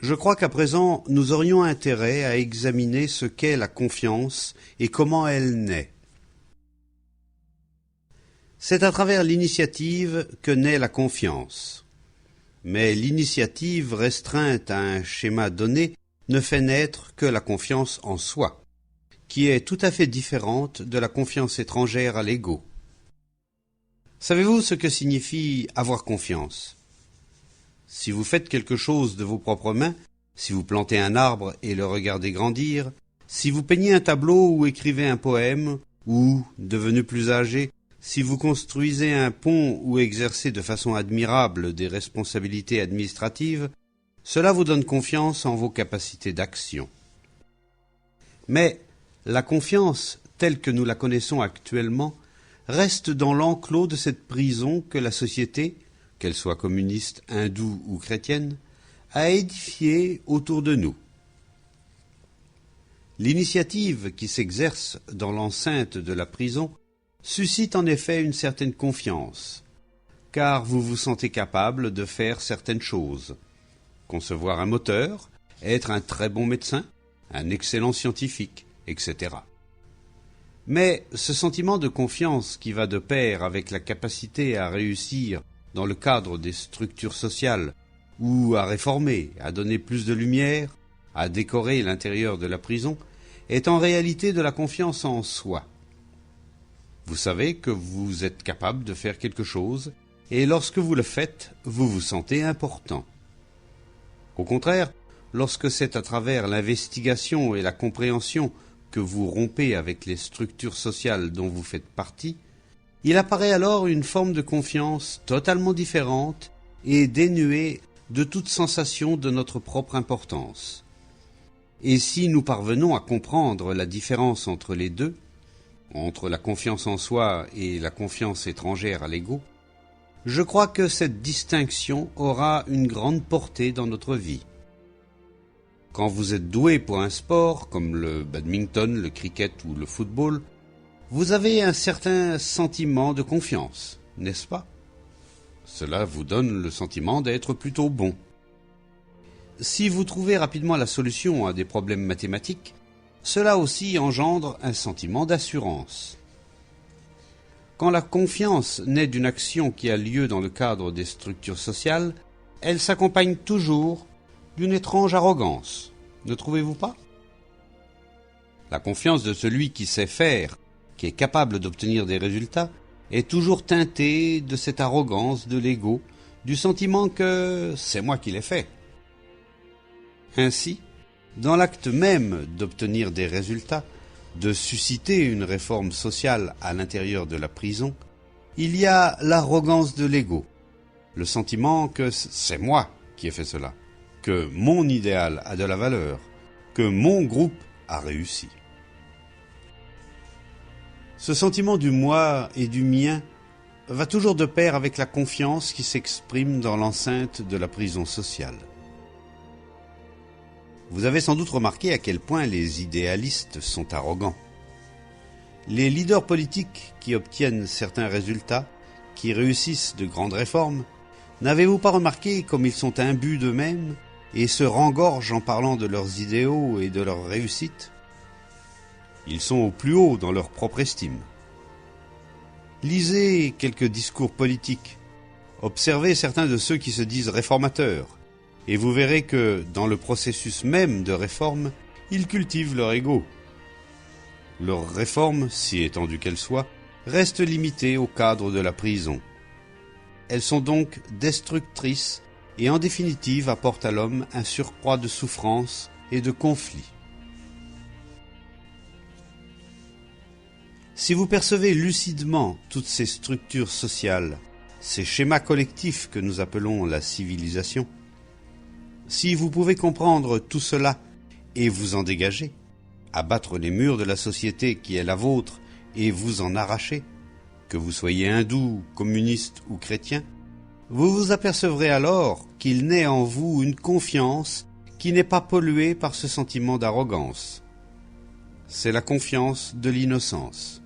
Je crois qu'à présent, nous aurions intérêt à examiner ce qu'est la confiance et comment elle naît. C'est à travers l'initiative que naît la confiance. Mais l'initiative restreinte à un schéma donné ne fait naître que la confiance en soi, qui est tout à fait différente de la confiance étrangère à l'ego. Savez-vous ce que signifie avoir confiance ? Si vous faites quelque chose de vos propres mains, si vous plantez un arbre et le regardez grandir, si vous peignez un tableau ou écrivez un poème, ou, devenu plus âgé, si vous construisez un pont ou exercez de façon admirable des responsabilités administratives, cela vous donne confiance en vos capacités d'action. Mais la confiance, telle que nous la connaissons actuellement, reste dans l'enclos de cette prison que la société, qu'elle soit communiste, hindoue ou chrétienne, a édifiée autour de nous. L'initiative qui s'exerce dans l'enceinte de la prison suscite en effet une certaine confiance, car vous vous sentez capable de faire certaines choses. Concevoir un moteur, être un très bon médecin, un excellent scientifique, etc. Mais ce sentiment de confiance qui va de pair avec la capacité à réussir dans le cadre des structures sociales, ou à réformer, à donner plus de lumière, à décorer l'intérieur de la prison, est en réalité de la confiance en soi. Vous savez que vous êtes capable de faire quelque chose, et lorsque vous le faites, vous vous sentez important. Au contraire, lorsque c'est à travers l'investigation et la compréhension que vous rompez avec les structures sociales dont vous faites partie, il apparaît alors une forme de confiance totalement différente et dénuée de toute sensation de notre propre importance. Et si nous parvenons à comprendre la différence entre les deux, entre la confiance en soi et la confiance étrangère à l'ego, je crois que cette distinction aura une grande portée dans notre vie. Quand vous êtes doué pour un sport, comme le badminton, le cricket ou le football, vous avez un certain sentiment de confiance, n'est-ce pas ? Cela vous donne le sentiment d'être plutôt bon. Si vous trouvez rapidement la solution à des problèmes mathématiques, cela aussi engendre un sentiment d'assurance. Quand la confiance naît d'une action qui a lieu dans le cadre des structures sociales, elle s'accompagne toujours d'une étrange arrogance, ne trouvez-vous pas ? La confiance de celui qui sait faire, qui est capable d'obtenir des résultats, est toujours teintée de cette arrogance de l'ego, du sentiment que c'est moi qui l'ai fait. Ainsi, dans l'acte même d'obtenir des résultats, de susciter une réforme sociale à l'intérieur de la prison, il y a l'arrogance de l'ego, le sentiment que c'est moi qui ai fait cela, que mon idéal a de la valeur, que mon groupe a réussi. Ce sentiment du moi et du mien va toujours de pair avec la confiance qui s'exprime dans l'enceinte de la prison sociale. Vous avez sans doute remarqué à quel point les idéalistes sont arrogants. Les leaders politiques qui obtiennent certains résultats, qui réussissent de grandes réformes, n'avez-vous pas remarqué comme ils sont imbus d'eux-mêmes et se rengorgent en parlant de leurs idéaux et de leurs réussites ? Ils sont au plus haut dans leur propre estime. Lisez quelques discours politiques, observez certains de ceux qui se disent réformateurs, et vous verrez que, dans le processus même de réforme, ils cultivent leur ego. Leur réforme, si étendue qu'elle soit, reste limitée au cadre de la prison. Elles sont donc destructrices et en définitive apportent à l'homme un surcroît de souffrance et de conflit. Si vous percevez lucidement toutes ces structures sociales, ces schémas collectifs que nous appelons la civilisation, si vous pouvez comprendre tout cela et vous en dégager, abattre les murs de la société qui est la vôtre et vous en arracher, que vous soyez hindou, communiste ou chrétien, vous vous apercevrez alors qu'il naît en vous une confiance qui n'est pas polluée par ce sentiment d'arrogance. C'est la confiance de l'innocence.